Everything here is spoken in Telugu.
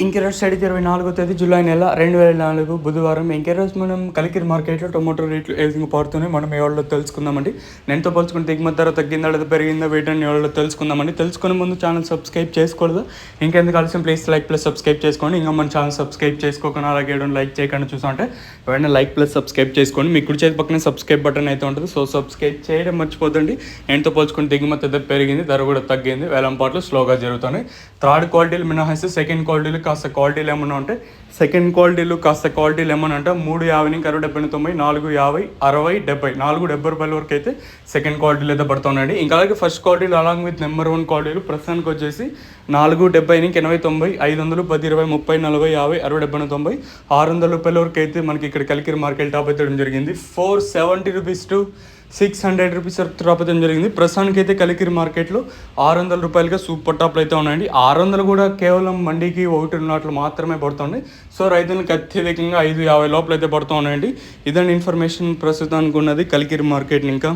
ఇంకెరోజు స్టడీ 24వ తేదీ జూలై నెల 2004 బుధవారం. ఇంకెరోజు మనం కలికిరి మార్కెట్లో టొమాటో రేట్లు ఏ విధంగా పడుతున్నాయి మనం ఏ వాళ్ళలో తెలుసుకుందామండి. నేనుతో పోల్చుకుంటే దిగుమతి ధర తగ్గిందా లేదా పెరిగిందా వీటిని వాళ్ళలో తెలుసుకుందామండి. తెలుసుకునే ముందు ఛానల్ సబ్స్క్రైబ్ చేసుకోలేదు, ఇంకెందుకు ఆలస్యం ప్లీజ్ లైక్ ప్లస్ సబ్స్క్రైబ్ చేసుకోండి. ఇంకా మన ఛానల్ సబ్స్క్రైబ్ చేసుకోకుండా అలాగే లైక్ చేయకుండా చూసామంటే వెంటనే లైక్ ప్లస్ సబ్స్క్రైబ్ చేసుకోండి. మీ కుడి చేతి పక్కనే సబ్స్క్రైబ్ బటన్ అయితే ఉంటుంది, సో సబ్స్క్రైబ్ చేయడం మర్చిపోతండి. నేనుతో పోల్చుకుంటే దిగుమతి అయితే పెరిగింది, ధర కూడా తగ్గింది, వేలంపాట్లు స్లోగా జరుగుతున్నాయి. థర్డ్ క్వాలిటీలు మినహాయిస్తే సెకండ్ క్వాలిటీలు కాస్త క్వాలిటీలు ఏమన్నా ఉంటే సెకండ్ క్వాలిటీలు కాస్త క్వాలిటీలు ఏమన్నా అంటే 350 నుంచి 70, 450, 60, 70, 470 రూపాయల వరకు అయితే సెకండ్ క్వాలిటీలు అయితే పడుతున్నాయండి. ఇంకా అలాగే ఫస్ట్ క్వాలిటీలు అలాంగ్ విత్ నెంబర్ 1 క్వాలిటీలు ప్రస్తుతానికి వచ్చేసి 470 నుంచి 80, 90, 500, 10, 20, 30, 40, 50, 60, 70, 90, 600 రూపాయల వరకు అయితే మనకి ఇక్కడ కలికిరి మార్కెట్ టాప్ అయితే జరిగింది. 470 రూపీస్ టు 600 రూపీస్ టాప్ అయితే జరిగింది. ప్రస్తుతానికి అయితే కలికిరి మార్కెట్లో 600 రూపాయలుగా సూపర్ టాప్లు అయితే ఉన్నాయండి. 600 కూడా కేవలం మండీకి 1 మాత్రమే పడుతుంది. సో రైతులకు అత్యధికంగా 550 లోపల అయితే పడుతూ ఉన్నాయండి. ఇదండి ఇన్ఫర్మేషన్ ప్రస్తుతానికి ఉన్నది కలికిరి మార్కెట్. ఇంకా